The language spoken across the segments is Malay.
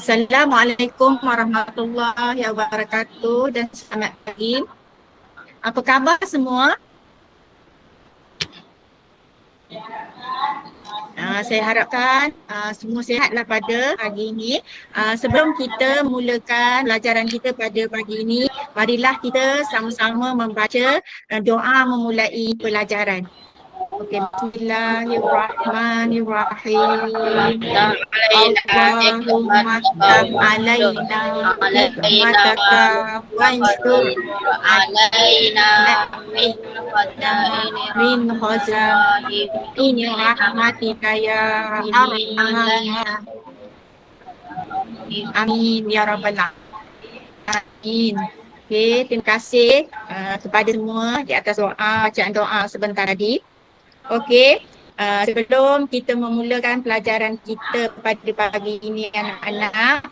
Assalamualaikum warahmatullahi wabarakatuh dan selamat pagi. Apa khabar semua? Saya harapkan semua sihatlah pada pagi ini. Sebelum kita mulakan pelajaran kita pada pagi ini, marilah kita sama-sama membaca doa memulai pelajaran. Okey, bismillahirrahmanirrahim. Allahumma ftah alaina hikmataka wanshur علينا من min خزائن khazaini rahmatika ya arhamar. Amin ya rabbal alamin. Okey, terima kasih kepada semua di atas bacaan doa sebentar tadi. Okey, sebelum kita memulakan pelajaran kita pada pagi ini anak-anak,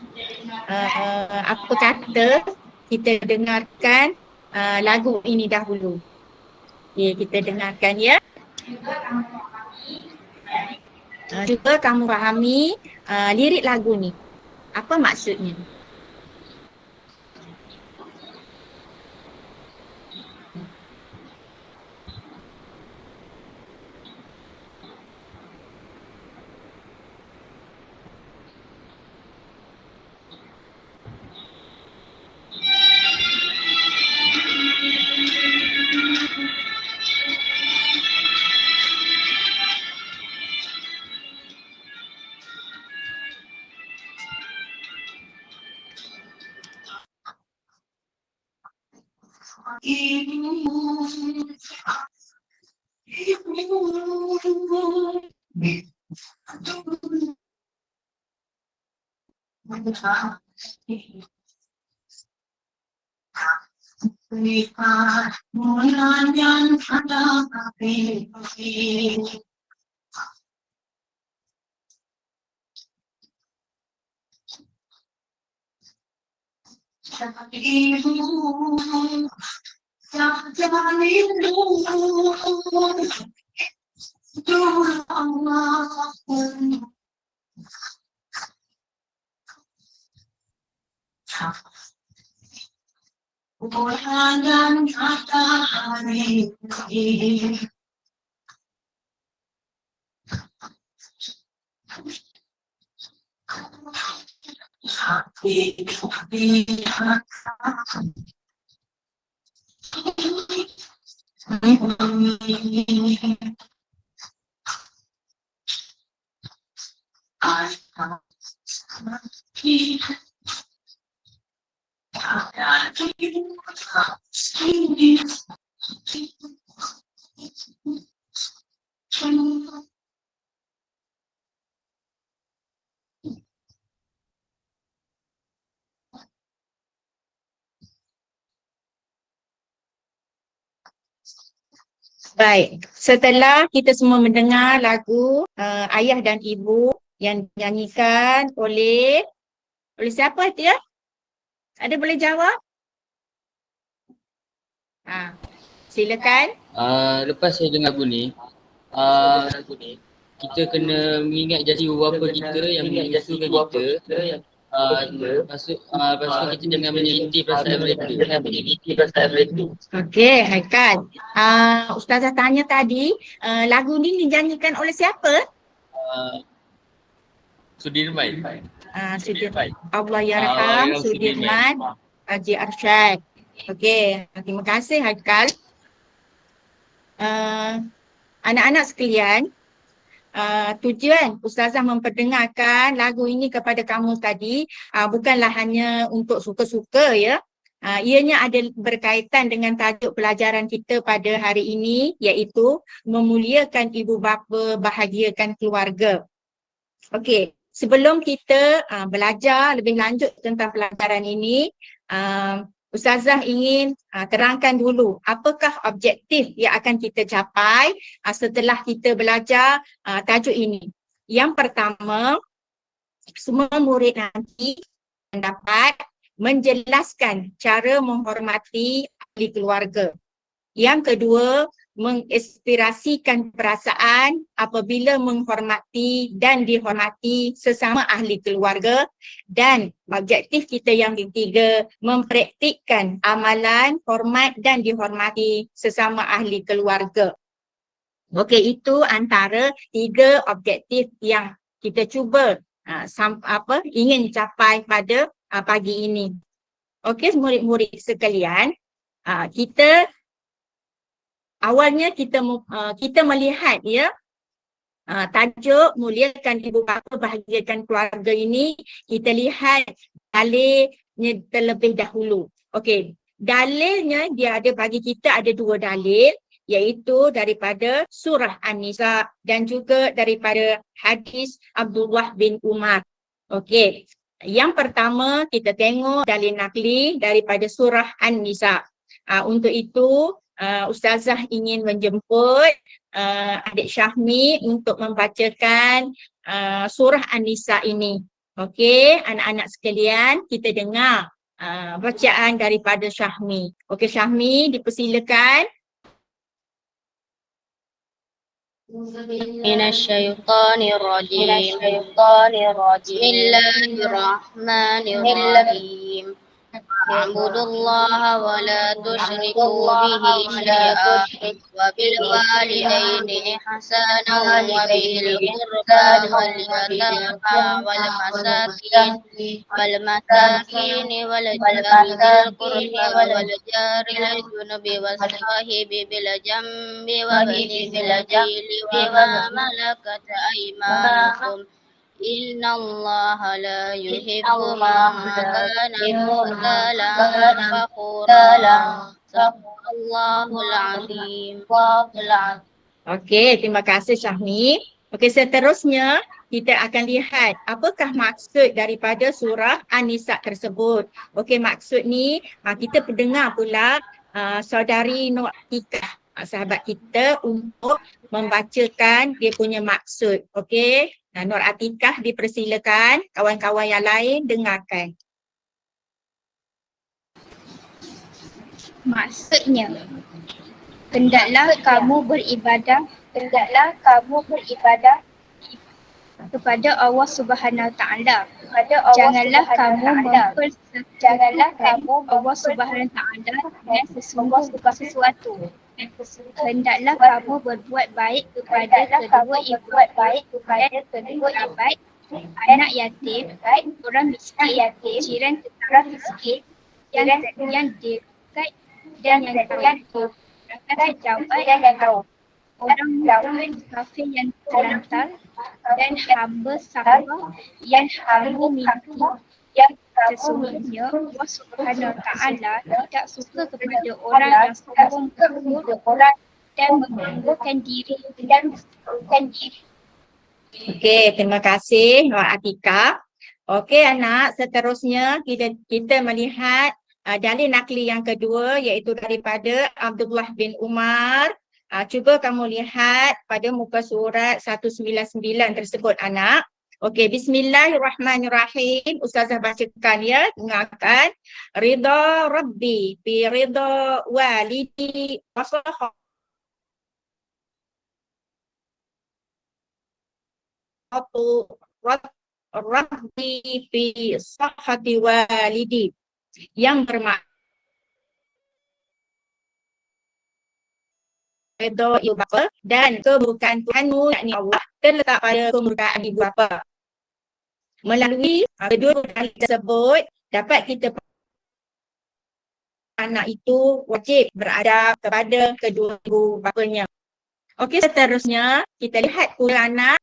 apa kata kita dengarkan lagu ini dahulu. Okey, kita dengarkan ya. Cuba kamu fahami lirik lagu ni. Apa maksudnya? Baik, setelah kita semua mendengar lagu Ayah dan Ibu yang dinyanyikan oleh siapa dia? Ada boleh jawab? Silakan. Lepas saya dengar lagu ni, kita kena mengingat janji bapa kita yang menyusukan kita. Lepas tu kita jangan menyindir perasaan mereka. Okey, Haikal. Ustazah tanya tadi, lagu ni dinyanyikan oleh siapa? Sudirman. Sudirman. Allah yarham Sudirman Haji Arsyad. Okey, terima kasih Haikal. Anak-anak sekalian, tujuan Ustazah memperdengarkan lagu ini kepada kamu tadi bukanlah hanya untuk suka-suka ya. Ianya ada berkaitan dengan tajuk pelajaran kita pada hari ini, iaitu memuliakan ibu bapa, bahagiakan keluarga. Okey, sebelum kita belajar lebih lanjut tentang pelajaran ini, Ustazah ingin terangkan dulu apakah objektif yang akan kita capai setelah kita belajar tajuk ini. Yang pertama, semua murid nanti dapat menjelaskan cara menghormati ahli keluarga. Yang kedua, menginspirasikan perasaan apabila menghormati dan dihormati sesama ahli keluarga, dan objektif kita yang ketiga, mempraktikkan amalan hormat dan dihormati sesama ahli keluarga. Okey, itu antara 3 objektif yang kita cuba ingin capai pada pagi ini. Okey, murid-murid sekalian, kita awalnya kita melihat ya, tajuk muliakan ibu bapa, bahagiakan keluarga ini, kita lihat dalilnya terlebih dahulu. Okey, dalilnya dia ada, bagi kita ada 2 dalil, iaitu daripada surah An-Nisa dan juga daripada hadis Abdullah bin Umar. Okey, yang pertama kita tengok dalil nakli daripada surah An-Nisa. Untuk itu Ustazah ingin menjemput adik Syahmi untuk membacakan surah An-Nisa ini. Okey, anak-anak sekalian, kita dengar bacaan daripada Syahmi. Okey, Syahmi dipersilakan. Minasyaitonirrajim. Bismillahirrahmanirrahim. Wa'budullaha wa la tusyriku bihi syai'a wa bil walidaini ihsanan wa bil qurba wal yatama wal masakin wal jari dzil qurba wal jari lil junubi was sahibi bil jambi wa bani bil jili wa ma malakat aymanukum. Innallaha la yuhibbu man kana mukhtalan fakhuran. Sadaqallahul azim. Okey, terima kasih Syahmi. Okey, seterusnya kita akan lihat apakah maksud daripada surah An-Nisa tersebut. Okey, maksud ni kita pendengar pula saudari Nur Atikah, sahabat kita, untuk membacakan dia punya maksud. Okey, Nur Atikah dipersilakan, kawan-kawan yang lain dengarkan. Maksudnya, hendaklah kamu beribadah kepada Allah Subhanahu Wa Taala. Janganlah kamu mempersekutukan Allah Subhanahu Wa Taala dengan sesuatu. Hendaklah kamu berbuat baik kepada kedua ibu baik, anak yatim, orang miskin, jiran tetangga miskin, yang dekat dan yang jauh, orang kafir yang terlantar, dan hamba sahaba yang kamu miliki. Sesungguhnya Allah Subhanahu Wa Taala tidak suka kepada orang yang sombong, kufur dan membanggakan diri. Okey, terima kasih Nur Atikah. Okey anak, seterusnya kita melihat dalil nakli yang kedua, iaitu daripada Abdullah bin Umar. Cuba kamu lihat pada muka surat 199 tersebut anak. Okey, bismillahirrahmanirrahim. Ustazah bacakan ya, dengarkan. Ridha Rabbi fi ridha walidi wa Rabbi fi sahhati walidi, yang bermakna redha ibu bapa dan keburukan Tuhanmu, yakni Allah, terletak pada kemurkaan ibu bapa. Melalui kedua dalil tersebut dapat kita anak itu wajib beradab kepada kedua ibu bapanya. Okey, seterusnya kita lihat pula anak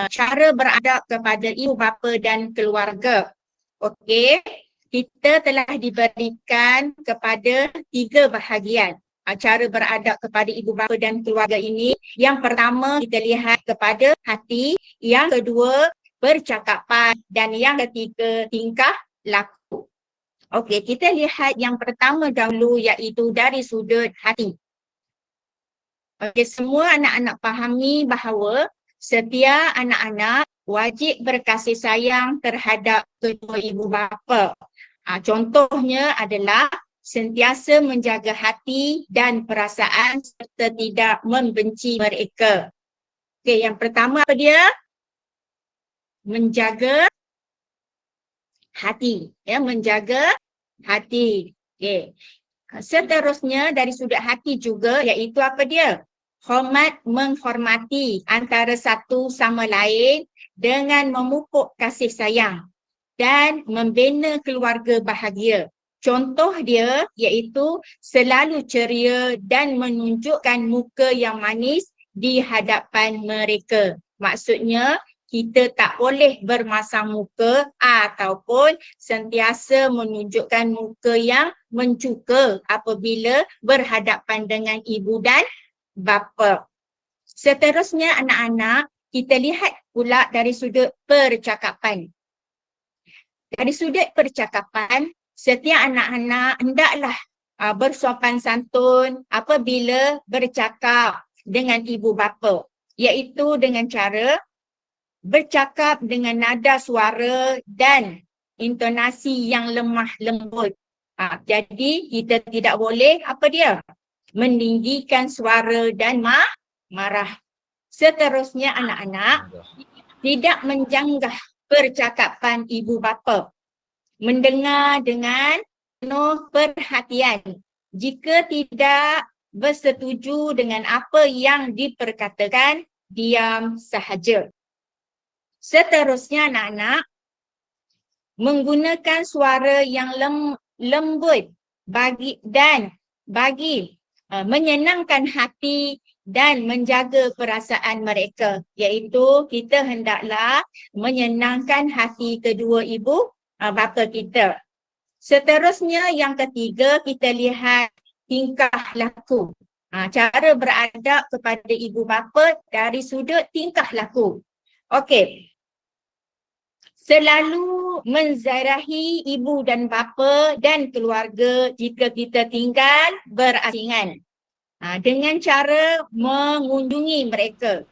cara beradab kepada ibu bapa dan keluarga. Okey, kita telah diberikan kepada 3 bahagian cara beradab kepada ibu bapa dan keluarga ini. Yang pertama kita lihat kepada hati, yang kedua percakapan, dan yang ketiga tingkah laku. Okey, kita lihat yang pertama dahulu, iaitu dari sudut hati. Okey, semua anak-anak fahami bahawa setiap anak-anak wajib berkasih sayang terhadap kedua ibu bapa. Contohnya adalah sentiasa menjaga hati dan perasaan serta tidak membenci mereka. Okey, yang pertama apa dia? Menjaga hati. Ya, menjaga hati. Okey. Seterusnya dari sudut hati juga iaitu apa dia? Hormat menghormati antara satu sama lain dengan memupuk kasih sayang dan membina keluarga bahagia. Contoh dia iaitu selalu ceria dan menunjukkan muka yang manis di hadapan mereka. Maksudnya kita tak boleh bermasam muka ataupun sentiasa menunjukkan muka yang mencuka apabila berhadapan dengan ibu dan bapa. Seterusnya anak-anak, kita lihat pula dari sudut percakapan. Dari sudut percakapan, setiap anak-anak hendaklah bersopan santun apabila bercakap dengan ibu bapa, iaitu dengan cara bercakap dengan nada suara dan intonasi yang lemah lembut. Jadi kita tidak boleh apa dia? Meninggikan suara dan marah. Seterusnya anak-anak tidak menjanggah percakapan ibu bapa. Mendengar dengan penuh perhatian. Jika tidak bersetuju dengan apa yang diperkatakan, diam sahaja. Seterusnya anak-anak, menggunakan suara yang lembut bagi menyenangkan hati dan menjaga perasaan mereka, iaitu kita hendaklah menyenangkan hati kedua ibu bapa kita. Seterusnya yang ketiga, kita lihat tingkah laku. Cara beradab kepada ibu bapa dari sudut tingkah laku. Okey. Selalu menziarahi ibu dan bapa dan keluarga jika kita tinggal berasingan. Dengan cara mengunjungi mereka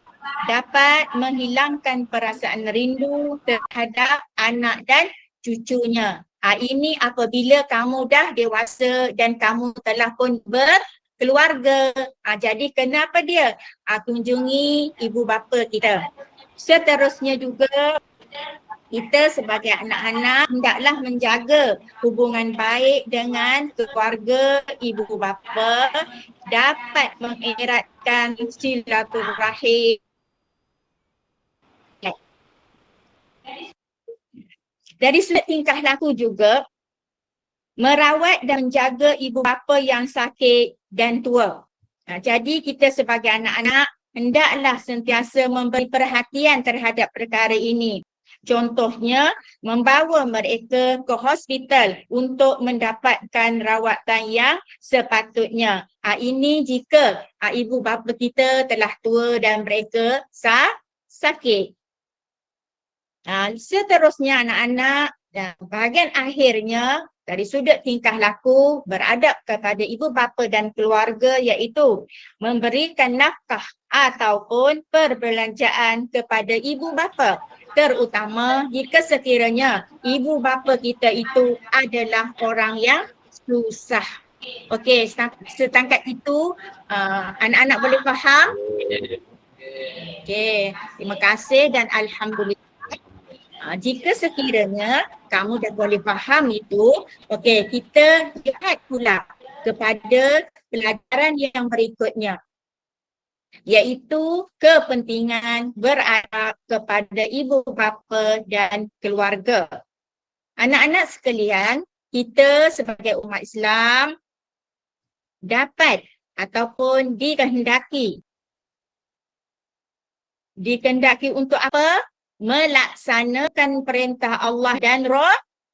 dapat menghilangkan perasaan rindu terhadap anak dan cucunya. Ini apabila kamu dah dewasa dan kamu telah pun berkeluarga. Jadi kenapa dia? Kunjungi ibu bapa kita. Seterusnya juga kita sebagai anak-anak hendaklah menjaga hubungan baik dengan keluarga ibu bapa, dapat mengeratkan silaturahim. Dari sudut tingkah laku juga, merawat dan menjaga ibu bapa yang sakit dan tua. Jadi kita sebagai anak-anak hendaklah sentiasa memberi perhatian terhadap perkara ini. Contohnya, membawa mereka ke hospital untuk mendapatkan rawatan yang sepatutnya. Ini jika ibu bapa kita telah tua dan mereka sakit. Seterusnya anak-anak, bahagian akhirnya dari sudut tingkah laku beradab kepada ibu bapa dan keluarga iaitu memberikan nafkah ataupun perbelanjaan kepada ibu bapa, terutama jika sekiranya ibu bapa kita itu adalah orang yang susah. Okey, setakat itu anak-anak boleh faham? Okey, terima kasih dan alhamdulillah. Jika sekiranya kamu dah boleh faham itu, okey, kita lihat pula kepada pelajaran yang berikutnya, iaitu kepentingan beradab kepada ibu bapa dan keluarga. Anak-anak sekalian, kita sebagai umat Islam dapat ataupun dikehendaki untuk apa? Melaksanakan perintah Allah dan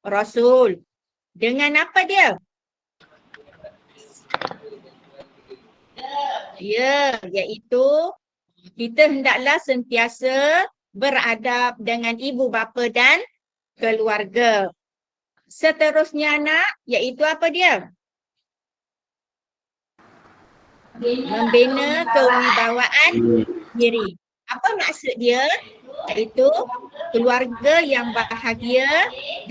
Rasul. Dengan apa dia? Iaitu kita hendaklah sentiasa beradab dengan ibu bapa dan keluarga. Seterusnya anak, iaitu apa dia? Membina kewibawaan diri. Apa maksud dia? Iaitu keluarga yang bahagia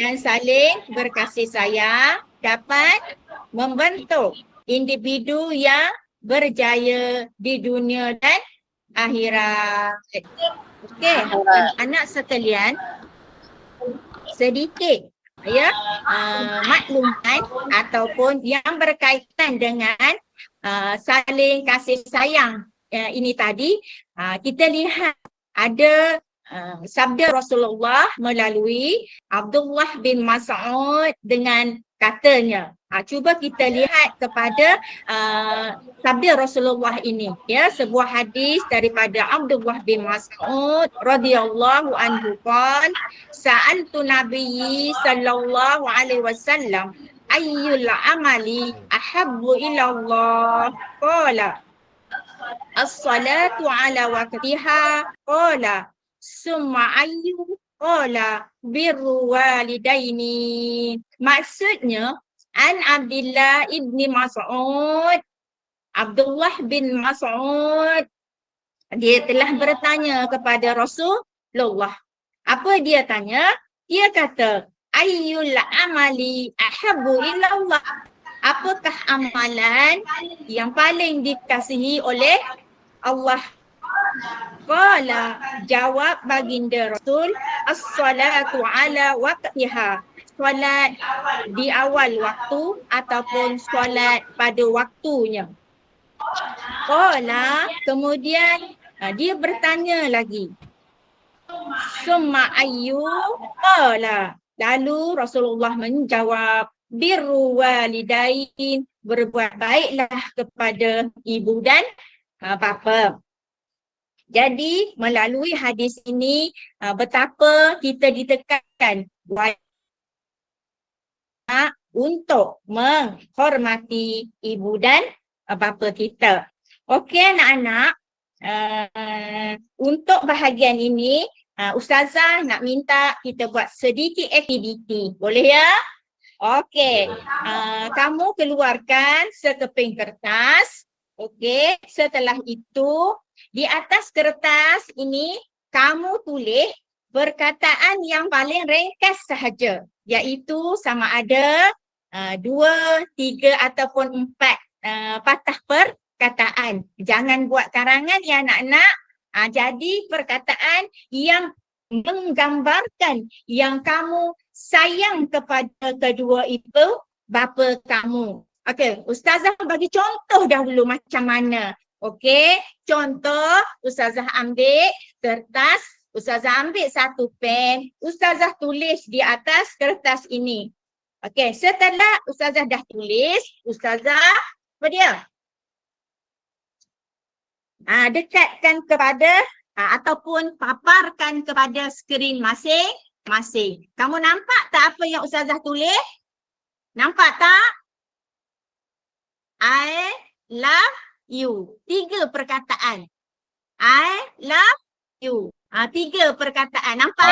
dan saling berkasih sayang dapat membentuk individu yang berjaya di dunia dan akhirat. Okey, anak sekalian, sedikit ya maklumat ataupun yang berkaitan dengan saling kasih sayang ini tadi. Kita lihat ada sabda Rasulullah melalui Abdullah bin Mas'ud dengan katanya. Cuba kita lihat kepada sabda Rasulullah ini, ya, sebuah hadis daripada Abdullah bin Mas'ud radhiyallahu anhu qala sa'altu nabiyyi sallallahu alaihi wasallam ayyul amali ahabbu ila Allah qala as-salatu ala waqtiha qala summa ayyu qala birru walidaini. Maksudnya an Abdullah ibni Mas'ud, Abdullah bin Mas'ud, dia telah bertanya kepada Rasulullah. Apa dia tanya? Dia kata, ayyul amali ahabbu ilallah. Apakah amalan yang paling dikasihi oleh Allah? Qala, jawab baginda Rasul, as-salatu ala waqtiha. Solat di awal waktu ataupun solat pada waktunya. Qala, kemudian dia bertanya lagi. Summa ayyu qala. Lalu Rasulullah menjawab, birru walidain, berbuat baiklah kepada ibu dan bapa. Jadi melalui hadis ini betapa kita ditekankan untuk menghormati ibu dan bapa kita. Okey anak-anak, untuk bahagian ini Ustazah nak minta kita buat sedikit aktiviti. Boleh ya? Okey, kamu keluarkan sekeping kertas. Okey, setelah itu di atas kertas ini kamu tulis perkataan yang paling ringkas sahaja, iaitu sama ada 2, 3 ataupun 4 patah perkataan. Jangan buat karangan ya anak-anak. Jadi perkataan yang menggambarkan yang kamu sayang kepada kedua ibu bapa kamu. Okey, Ustazah bagi contoh dahulu macam mana. Okey, contoh Ustazah ambil kertas, Ustazah ambil satu pen, Ustazah tulis di atas kertas ini. Okey, setelah Ustazah dah tulis, Ustazah apa dia? Dekatkan kepada ataupun paparkan kepada skrin masing-masing. Kamu nampak tak apa yang Ustazah tulis? Nampak tak? I love you. 3 perkataan. I love you. 3 perkataan. Nampak?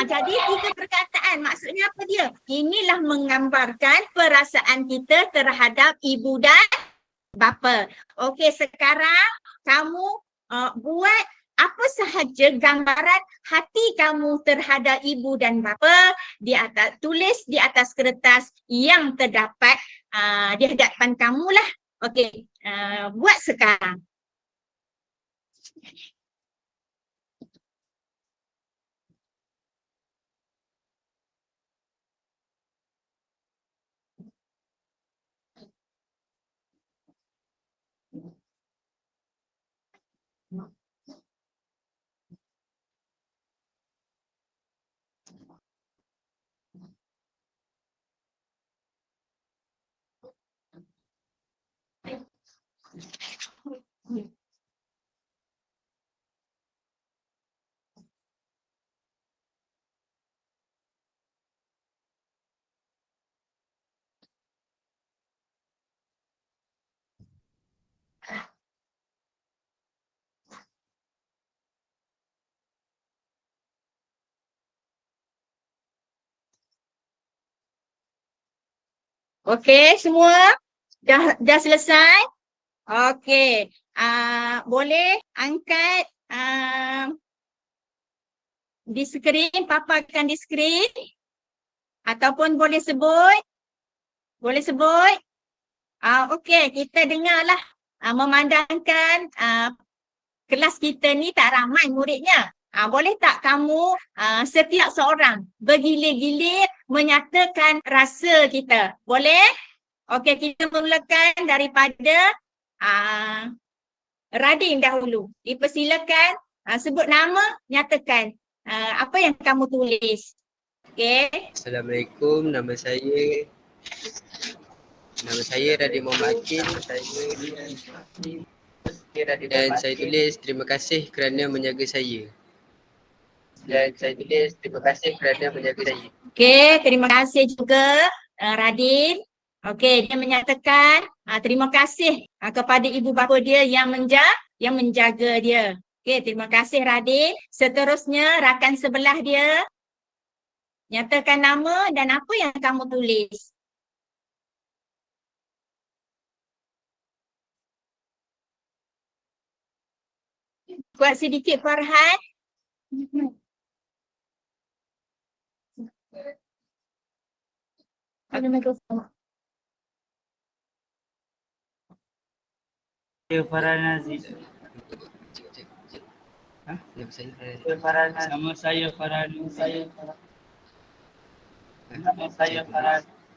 Jadi 3 perkataan. Maksudnya apa dia? Inilah menggambarkan perasaan kita terhadap ibu dan bapa. Okey, sekarang kamu buat apa sahaja gambaran hati kamu terhadap ibu dan bapa di atas, tulis di atas kertas yang terdapat di hadapan kamu lah. Okey, buat sekarang. Okey, semua dah selesai? Okey, boleh angkat di skrin, paparkan di skrin ataupun boleh sebut. Boleh sebut? Okey, kita dengarlah memandangkan kelas kita ni tak ramai muridnya. Boleh tak kamu setiap seorang bergilir-gilir menyatakan rasa kita? Boleh? Okey, kita mulakan daripada Radin dahulu. Dipersilakan sebut nama, nyatakan apa yang kamu tulis. Okey. Assalamualaikum, nama saya Radin Muhammad Akil. Dan saya tulis terima kasih kerana menjaga saya. Okey, terima kasih juga Radin. Okey, dia menyatakan terima kasih kepada ibu bapa dia yang menjaga dia. Okey, terima kasih Radin. Seterusnya rakan sebelah dia. Nyatakan nama dan apa yang kamu tulis. Kuat sedikit Farhan. Ada mikrofon. Saya Farhan Aziz. Nama saya Farhan.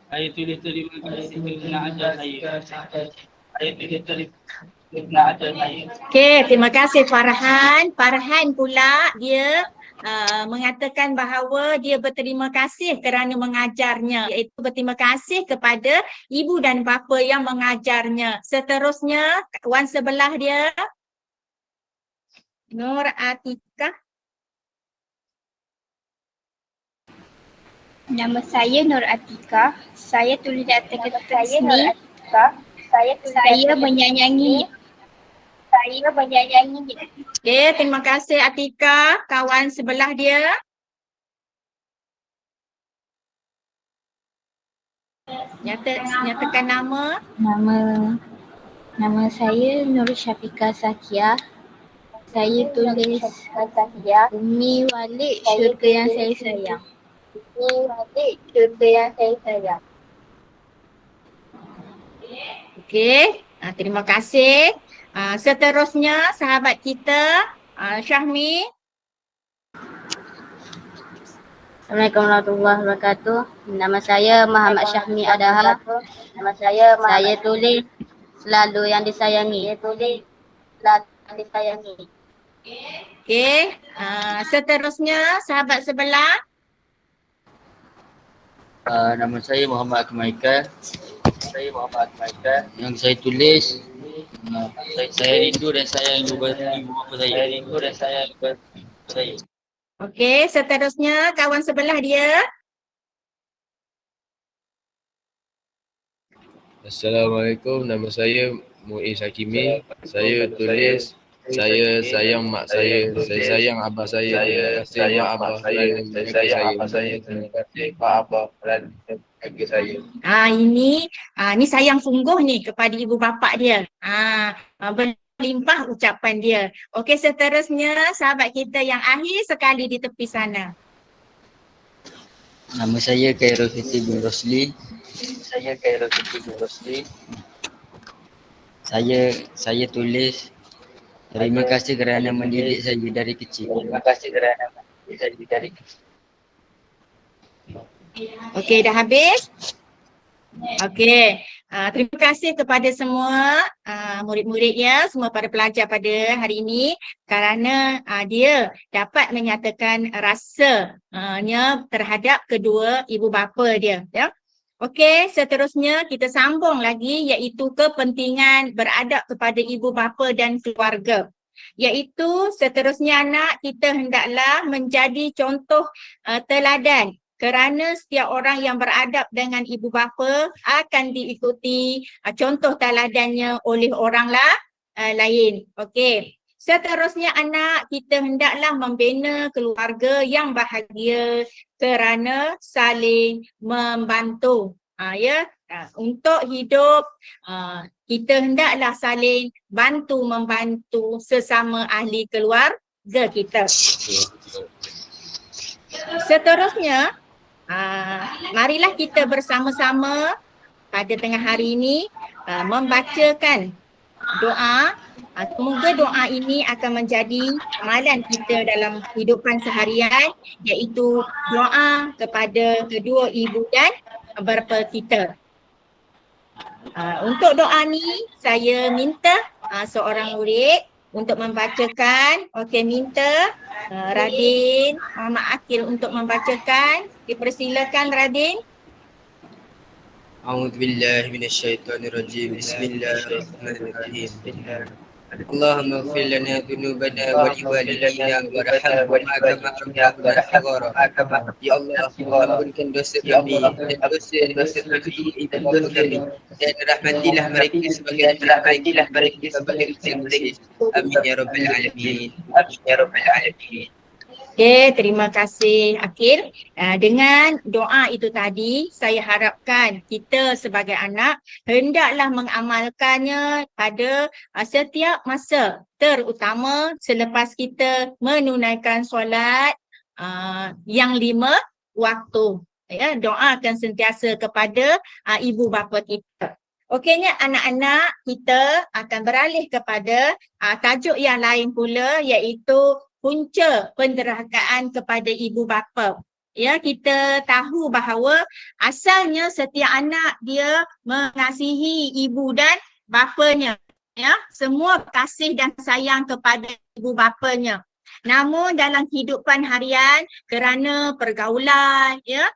Saya tulis terima kasih kerana ajar saya. Okey, terima kasih Farhan. Farhan pula dia mengatakan bahawa dia berterima kasih kerana mengajarnya, iaitu berterima kasih kepada ibu dan bapa yang mengajarnya. Seterusnya kawan sebelah dia Nur Atika. Nama saya Nur Atika. Saya tulis di atas kertas ni. Saya menyanyi. Okey, terima kasih Atika. Kawan sebelah dia. Nyatakan nama. Nama saya Nur Syafiqah Sakia. Saya tulis Umi Walid syurga yang saya sayang. Okey, terima kasih. Seterusnya sahabat kita Syahmi. Assalamualaikum warahmatullahi wabarakatuh. Nama saya Muhammad Syahmi Adaha. Saya tulis selalu yang disayangi. Okey, seterusnya sahabat sebelah. Nama saya Muhammad Akmal. Yang saya tulis saya rindu dan sayang ibu bapa saya. Okey, seterusnya kawan sebelah dia. Assalamualaikum, nama saya Muiz Hakimi. Saya tulis saya sayang mak saya sayang abah saya, terima kasih mak abah kerana menjaga saya. Ini sayang sungguh ni kepada ibu bapa dia. Berlimpah ucapan dia. Okey, seterusnya sahabat kita yang akhir sekali di tepi sana. Nama saya Khairul Fitri bin Rosli. Saya tulis terima kasih kerana mendidik saya dari kecil. Okey, dah habis? Okey, terima kasih kepada semua murid-muridnya, semua para pelajar pada hari ini kerana dia dapat menyatakan rasanya terhadap kedua ibu bapa dia. Ya. Okey, seterusnya kita sambung lagi iaitu kepentingan beradab kepada ibu bapa dan keluarga. Iaitu seterusnya anak kita hendaklah menjadi contoh teladan kerana setiap orang yang beradab dengan ibu bapa akan diikuti contoh teladannya oleh orang lain. Okey. Seterusnya anak kita hendaklah membina keluarga yang bahagia kerana saling membantu. Untuk hidup kita hendaklah saling bantu membantu sesama ahli keluarga kita. Seterusnya marilah kita bersama-sama pada tengah hari ini membacakan doa. Semoga doa ini akan menjadi amalan kita dalam kehidupan seharian, iaitu doa kepada kedua ibu dan bapa kita. Untuk doa ni saya minta seorang murid untuk membacakan. Okey, minta Radin Muhammad Akil untuk membacakan. Dipersilakan Radin. أعوذ بالله من الشيطان الرجيم بسم الله الرحمن الرحيم اللهم اغفر لنا ذنوبنا ولوالدينا وارحمهما كما ربونا صغارا. Ya Allah, ampunkan dosa kami dan dosa ibu bapa kami, dan rahmatilah mereka sebagai amin ya rabbal alamin. Amin ya rabbal alamin. Okey, terima kasih Akil. Dengan doa itu tadi, saya harapkan kita sebagai anak hendaklah mengamalkannya pada setiap masa, terutama selepas kita menunaikan solat yang 5 waktu. Ya, doakan sentiasa kepada ibu bapa kita. Okeynya anak-anak, kita akan beralih kepada tajuk yang lain pula, iaitu punca penderakaan kepada ibu bapa. Ya, kita tahu bahawa asalnya setiap anak dia mengasihi ibu dan bapanya. Ya, semua kasih dan sayang kepada ibu bapanya. Namun dalam kehidupan harian, kerana pergaulan, ya,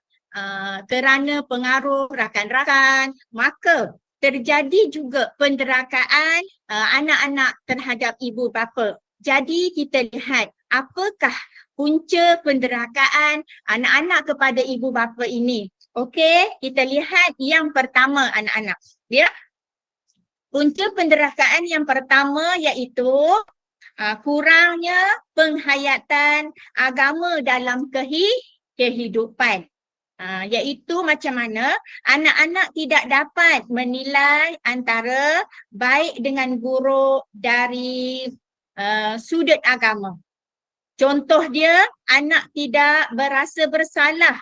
kerana pengaruh rakan-rakan, maka terjadi juga penderakaan anak-anak terhadap ibu bapa. Jadi kita lihat apakah punca penderakaan anak-anak kepada ibu bapa ini. Okey, kita lihat yang pertama anak-anak. Ya. Punca penderakaan yang pertama iaitu kurangnya penghayatan agama dalam kehidupan. Iaitu macam mana anak-anak tidak dapat menilai antara baik dengan buruk dari sudut agama. Contoh dia, anak tidak berasa bersalah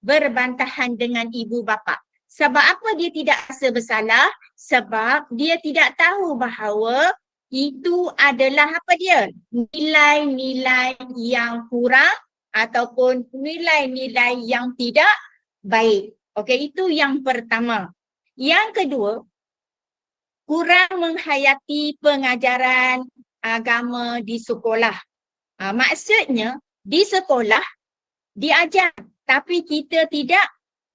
berbantahan dengan ibu bapa. Sebab apa dia tidak rasa bersalah? Sebab dia tidak tahu bahawa itu adalah apa dia? Nilai-nilai yang kurang ataupun nilai-nilai yang tidak baik. Okey, itu yang pertama. Yang kedua, kurang menghayati pengajaran agama di sekolah. Maksudnya di sekolah diajar tapi kita tidak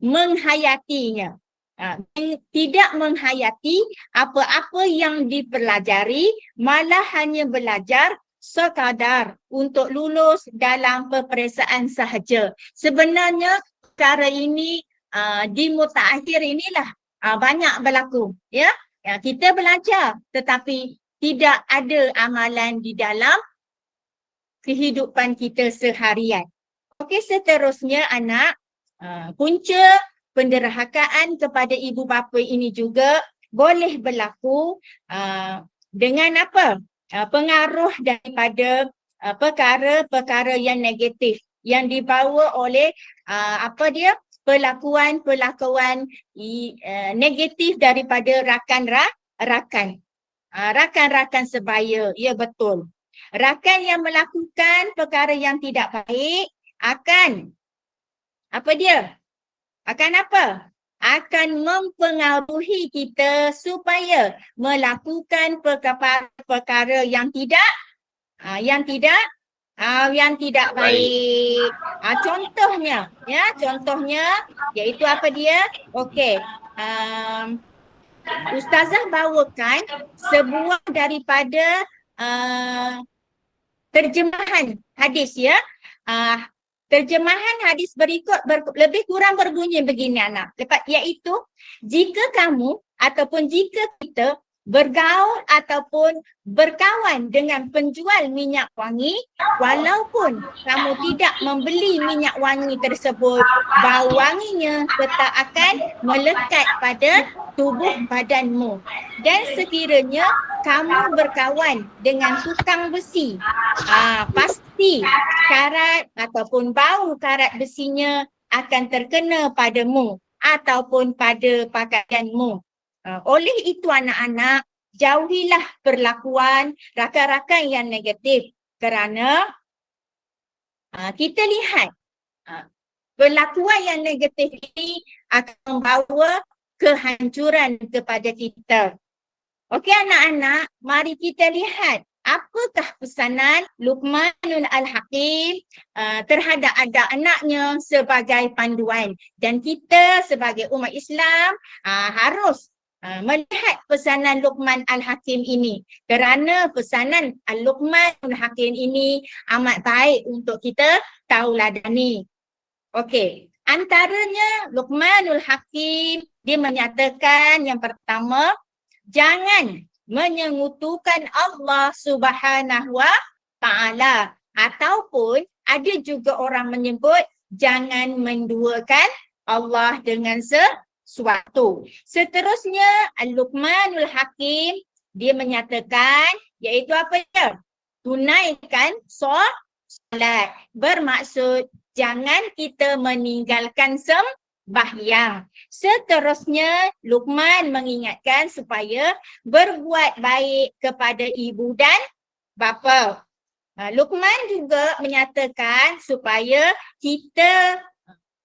menghayatinya. Tidak menghayati apa-apa yang dipelajari, malah hanya belajar sekadar untuk lulus dalam peperiksaan sahaja. Sebenarnya perkara ini di mutakhir inilah banyak berlaku. Ya, kita belajar tetapi tidak ada amalan di dalam kehidupan kita seharian. Okey, seterusnya anak, punca penderakaan kepada ibu bapa ini juga boleh berlaku dengan apa? Pengaruh daripada perkara-perkara yang negatif yang dibawa oleh perlakuan-perlakuan negatif daripada rakan-rakan. Rakan-rakan sebaya, ya betul. Rakan yang melakukan perkara yang tidak baik akan akan mempengaruhi kita supaya melakukan perkara-perkara yang tidak baik. Contohnya iaitu apa dia? Okey. Ustazah bawakan sebuah daripada terjemahan hadis, ya. Terjemahan hadis berikut lebih kurang berbunyi begini anak. Iaitu jika kamu ataupun jika kita bergaul ataupun berkawan dengan penjual minyak wangi, walaupun kamu tidak membeli minyak wangi tersebut, bau wanginya tetap akan melekat pada tubuh badanmu. Dan sekiranya kamu berkawan dengan tukang besi, pasti karat ataupun bau karat besinya akan terkena padamu. ataupun pada pakaianmu. Oleh itu anak-anak, jauhilah perlakuan rakan-rakan yang negatif kerana kita lihat perlakuan yang negatif ini akan membawa kehancuran kepada kita. Okey anak-anak, mari kita lihat apakah pesanan Luqmanul Al-Hakim terhadap anak-anaknya sebagai panduan. Dan kita sebagai umat Islam harus melihat pesanan Luqman Al-Hakim ini. Kerana pesanan Luqman Al-Hakim ini amat baik untuk kita tauladani. Okey, antaranya Luqmanul Hakim dia menyatakan yang pertama, jangan menyekutukan Allah Subhanahu wa Ta'ala. Ataupun ada juga orang menyebut jangan menduakan Allah dengan sesuatu. Seterusnya Luqmanul Hakim dia menyatakan iaitu apa dia? Tunaikan solat. Bermaksud jangan kita meninggalkan sembahyang. Seterusnya Luqman mengingatkan supaya berbuat baik kepada ibu dan bapa. Luqman juga menyatakan supaya kita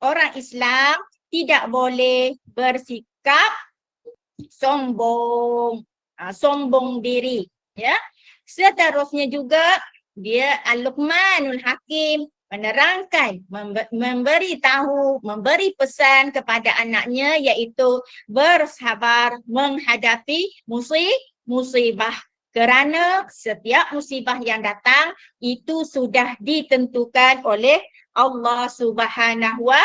orang Islam tidak boleh bersikap sombong diri, ya. Seterusnya juga dia Luqmanul Hakim menerangkan, memberi pesan kepada anaknya iaitu bersabar menghadapi musibah. Kerana setiap musibah yang datang itu sudah ditentukan oleh Allah Subhanahu wa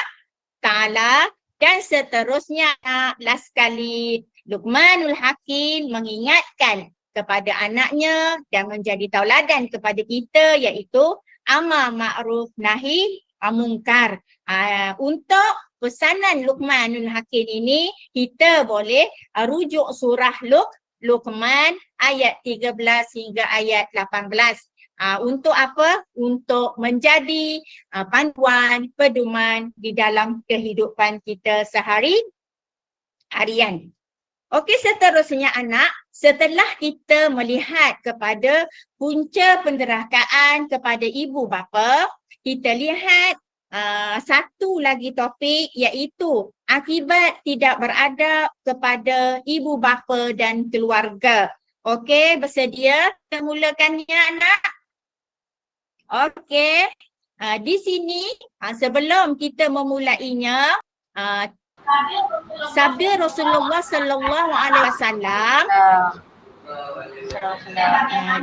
Ta'ala. Dan seterusnya last sekali Luqmanul Hakim mengingatkan kepada anaknya dan menjadi tauladan kepada kita iaitu amar ma'ruf nahi mungkar. Untuk pesanan Luqmanul Hakim ini kita boleh rujuk surah Luqman ayat 13 hingga ayat 18. Untuk apa? Untuk menjadi panduan, pedoman di dalam kehidupan kita sehari-harian. Okey, seterusnya anak, setelah kita melihat kepada punca penderakaan kepada ibu bapa, kita lihat satu lagi topik iaitu akibat tidak beradab kepada ibu bapa dan keluarga. Okey, bersedia? Kita mulakannya anak. Okey, di sini sebelum kita memulainya, sabda Rasulullah sallallahu alaihi wasallam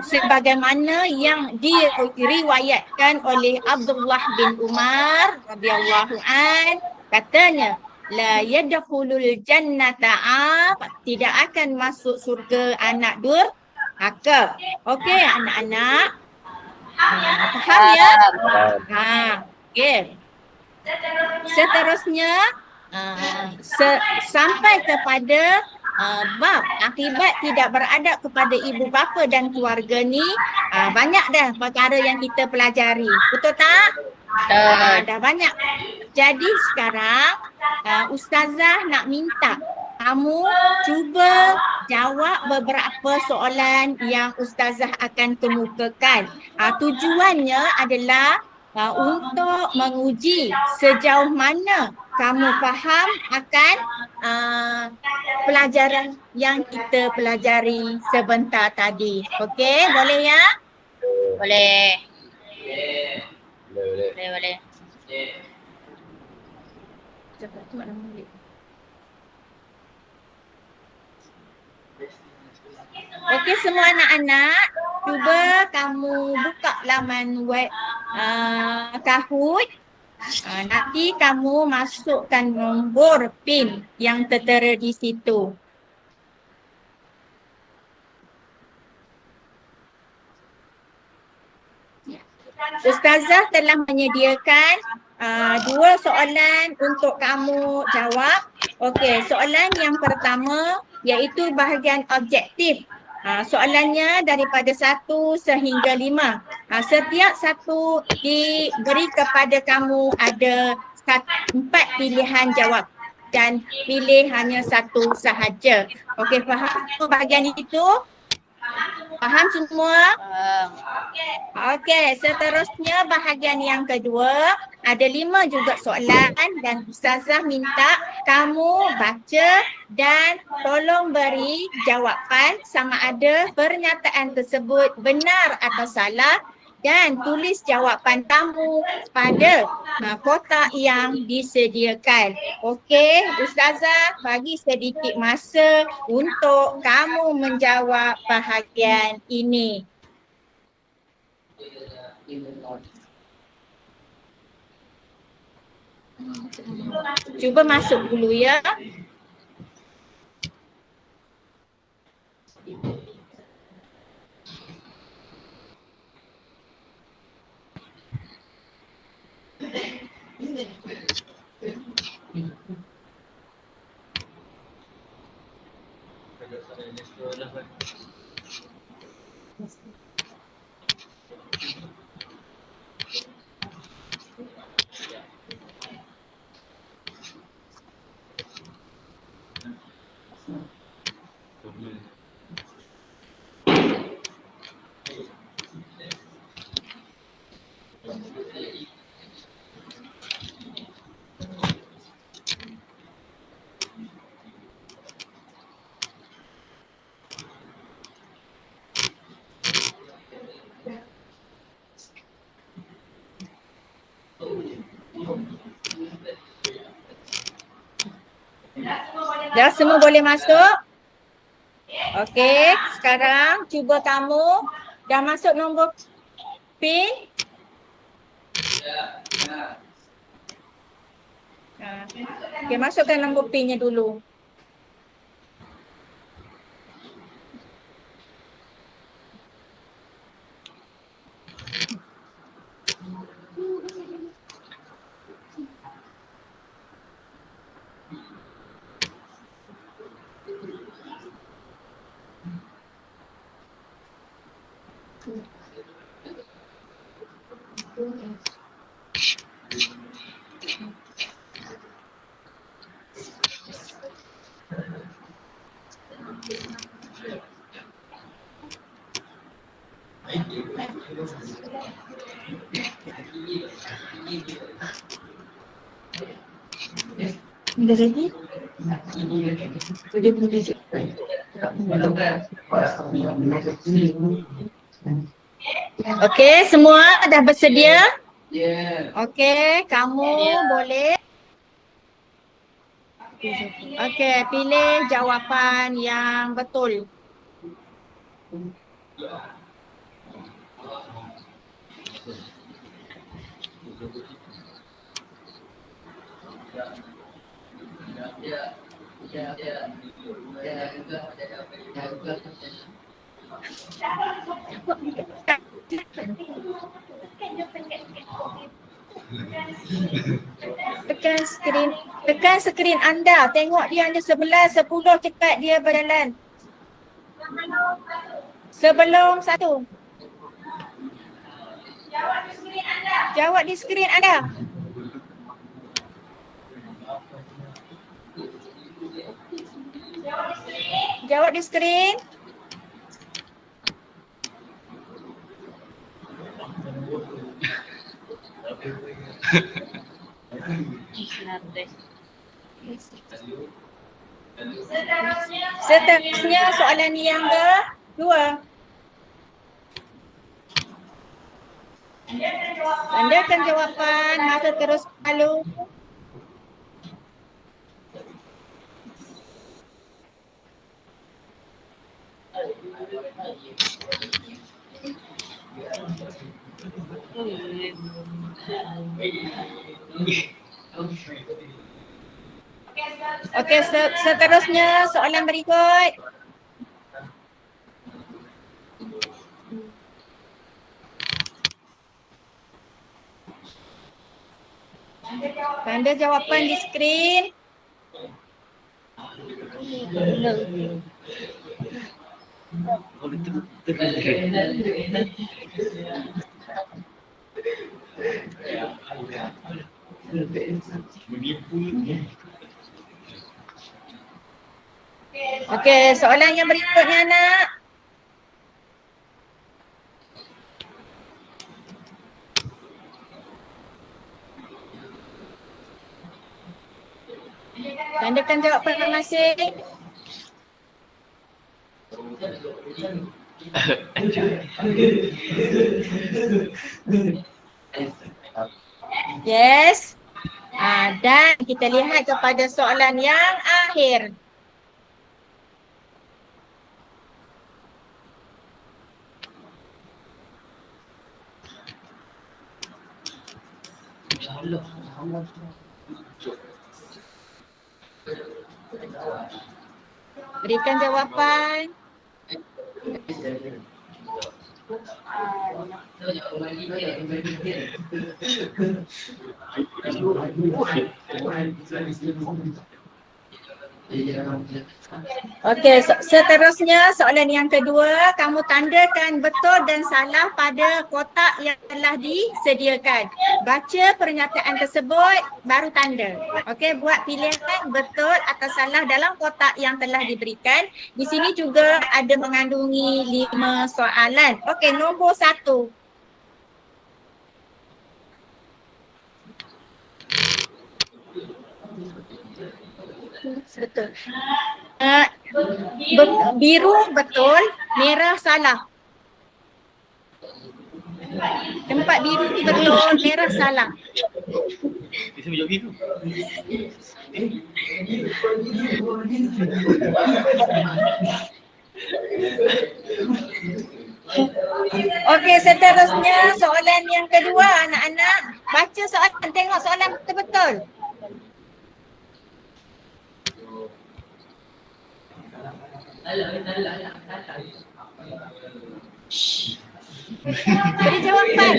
sebagaimana yang diriwayatkan oleh Abdullah bin Umar radhiyallahu an, katanya la yadkhulul jannata tidak akan masuk surga anak durhaka. Okey anak-anak, faham ya? Okey. Seterusnya sampai kepada bab akibat tidak beradab kepada ibu bapa dan keluarga ni, banyak dah perkara yang kita pelajari. Betul tak? Dah banyak. Jadi sekarang ustazah nak minta kamu cuba jawab beberapa soalan yang ustazah akan kemukakan. Tujuannya adalah untuk menguji sejauh mana kamu faham akan pelajaran yang kita pelajari sebentar tadi. Okey, boleh ya? Boleh. Boleh. Boleh. Cepat tu mana boleh. Okey semua anak-anak, cuba kamu buka laman web Kahoot. Nanti kamu masukkan nombor PIN yang tertera di situ. Ustazah telah menyediakan dua soalan untuk kamu jawab. Okey, soalan yang pertama iaitu bahagian objektif. Soalannya daripada 1 sehingga 5. Setiap satu diberi kepada kamu ada 4 pilihan jawab. dan pilih hanya satu sahaja. Okey, faham bahagian itu? Faham semua? Okey, seterusnya bahagian yang kedua. Ada 5 juga soalan dan Ustazah minta kamu baca dan tolong beri jawapan sama ada pernyataan tersebut benar atau salah dan tulis jawapan kamu pada kotak yang disediakan. Okey, Ustazah bagi sedikit masa untuk kamu menjawab bahagian ini. Cuba masuk dulu ya. Dah semua boleh masuk? Okey, sekarang cuba kamu dah masuk nombor PIN? Okey, masukkan nombor PIN-nya dulu. Dah ready? Okey, semua dah bersedia? Okey, kamu boleh. Okey, pilih jawapan yang betul. Tekan skrin anda. Tengok dia hanya 11, 10 cepat dia berjalan. Sebelum 1. Jawab di skrin anda. Jawab di skrin. Seterusnya soalan yang kedua. Tandakan jawapan, masa terus lalu. Okey, seterusnya soalan berikut. Tanda jawapan di skrin. Okey, soalan yang berikutnya nak. Tandakan jawapan masing-masing. Yes. Dan kita lihat kepada soalan yang akhir. Berikan jawapan. Okey, seterusnya soalan yang kedua, kamu tandakan betul dan salah pada kotak yang telah disediakan. Baca pernyataan tersebut baru tanda. Okey, buat pilihan betul atau salah dalam kotak yang telah diberikan. Di sini juga ada mengandungi 5 soalan. Okey, nombor 1. Betul. Biru betul, merah salah. Tempat biru tu betul, merah salah. Okey, seterusnya soalan yang kedua anak-anak. Baca soalan, tengok soalan betul-betul. Beri jawapan.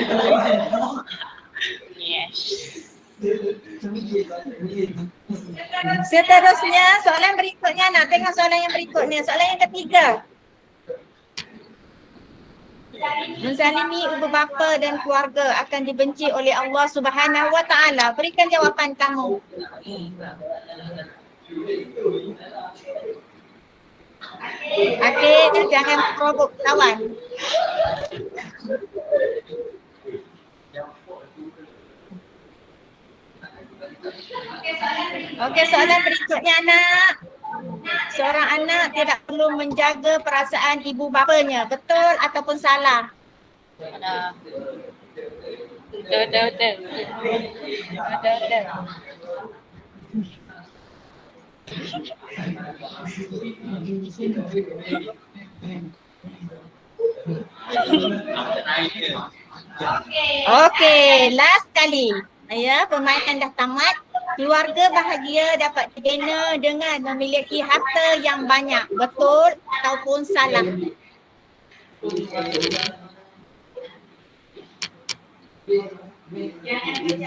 Seterusnya soalan berikutnya nak tengok soalan yang berikutnya. Soalan yang ketiga. Menzalimi ibu bapa dan keluarga akan dibenci oleh Allah Subhanahu Wa Taala. Berikan jawapan kamu. Okey, jangan provok kawan. Okey, soalan berikutnya anak. Seorang anak tidak perlu menjaga perasaan ibu bapanya. Betul ataupun salah? Salah. Betul. Okey, last kali. Ya, permainan dah tamat. Keluarga bahagia dapat dibina dengan memiliki harta yang banyak. Betul ataupun salah?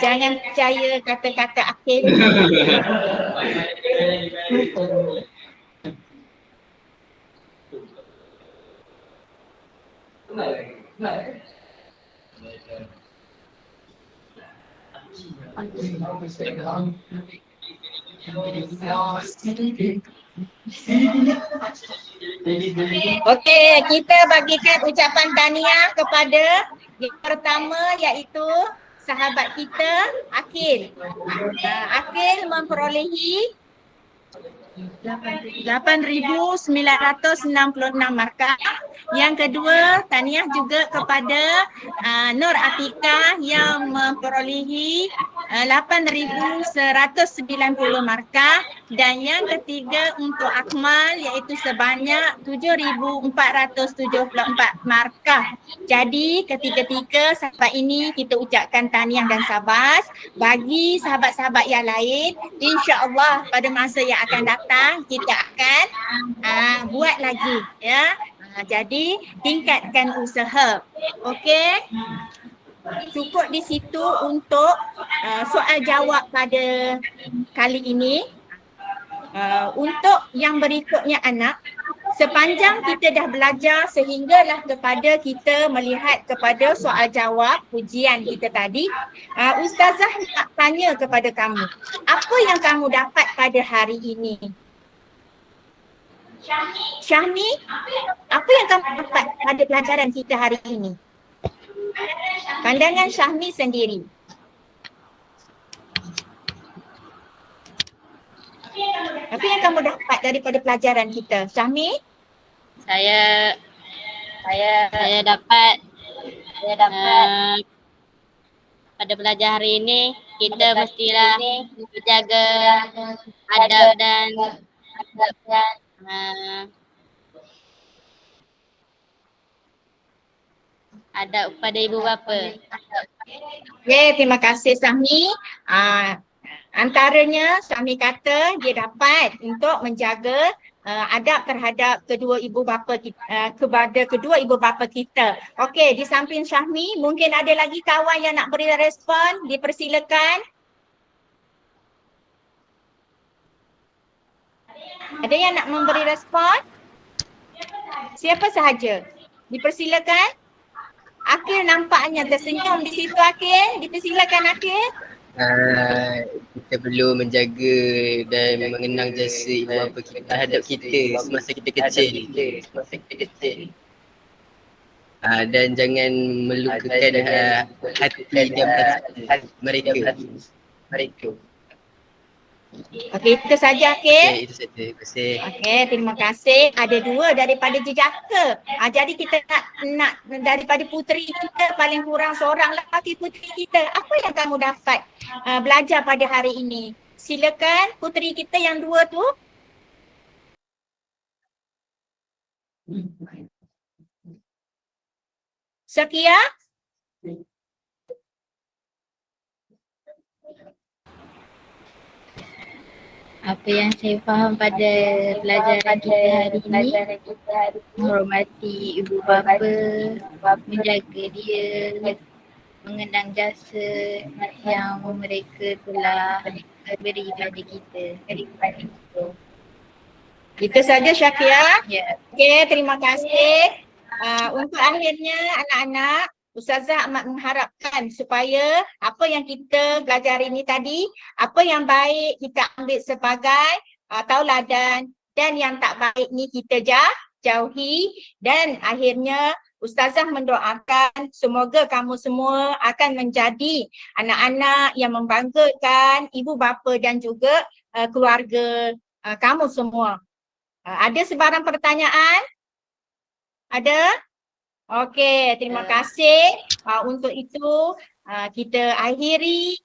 Jangan percaya kata-kata akhir. Okey, kita bagikan ucapan tahniah kepada yang pertama iaitu sahabat kita Akil. Akil memperolehi 8,966 markah. Yang kedua, tahniah juga kepada Nur Atika yang memperolehi 8,190 markah. Dan yang ketiga untuk Akmal iaitu sebanyak 7,474 markah. Jadi ketiga-tiga sahabat ini kita ucapkan tahniah dan sabas. Bagi sahabat-sahabat yang lain, insya-Allah pada masa yang akan datang kita akan buat lagi ya. Jadi tingkatkan usaha. Okey. Cukup di situ untuk soal jawab pada kali ini. Untuk yang berikutnya anak, sepanjang kita dah belajar sehinggalah kepada kita melihat kepada soal jawab ujian kita tadi, Ustazah nak tanya kepada kamu, apa yang kamu dapat pada hari ini? Syahmi, apa yang kamu dapat pada pelajaran kita hari ini? Pandangan Syahmi sendiri. Apa yang kamu dapat daripada pelajaran kita? Syahmi? Saya dapat pada pelajaran hari ini kita mestilah menjaga adab dan adab kepada ibu bapa. Okay, terima kasih Syahmi. Antaranya Syahmi kata dia dapat untuk menjaga adab terhadap kedua ibu bapa kita, kepada kedua ibu bapa kita. Okey, di samping Syahmi, mungkin ada lagi kawan yang nak beri respon, dipersilakan. Ada yang nak memberi respon? Siapa sahaja? Dipersilakan. Akil nampaknya tersenyum di situ Akil. Dipersilakan Akil. Kita perlu menjaga dan mengenang jasa ibu bapa kita terhadap kita semasa kita kecil. Dan jangan melukakan hati dan perasaan mereka. Okey, itu saja Akil. Okay, itu saja. Terima kasih. Okey, terima kasih. Ada dua daripada jejaka. Jadi kita nak daripada puteri kita paling kurang seorang lelaki puteri kita. Apa yang kamu dapat belajar pada hari ini? Silakan puteri kita yang dua tu. Syakia? Apa yang saya faham pada pelajaran kita hari ini, menghormati ibu bapa, menjaga dia, mengenang jasa yang mereka telah beri pada kita. Itu saja Syakia. Ya. Okey, terima kasih. Untuk akhirnya anak-anak, Ustazah amat mengharapkan supaya apa yang kita belajar ini tadi, apa yang baik kita ambil sebagai tauladan dan yang tak baik ni kita jauhi, dan akhirnya Ustazah mendoakan semoga kamu semua akan menjadi anak-anak yang membanggakan ibu bapa dan juga keluarga kamu semua. Ada sebarang pertanyaan? Ada? Okey, terima kasih. Untuk itu kita akhiri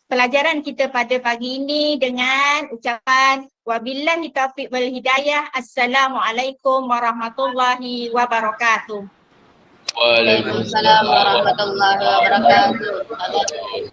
pelajaran kita pada pagi ini dengan ucapan wabillahi taufiq wal hidayah. Assalamualaikum warahmatullahi wabarakatuh. Waalaikumsalam warahmatullahi wabarakatuh.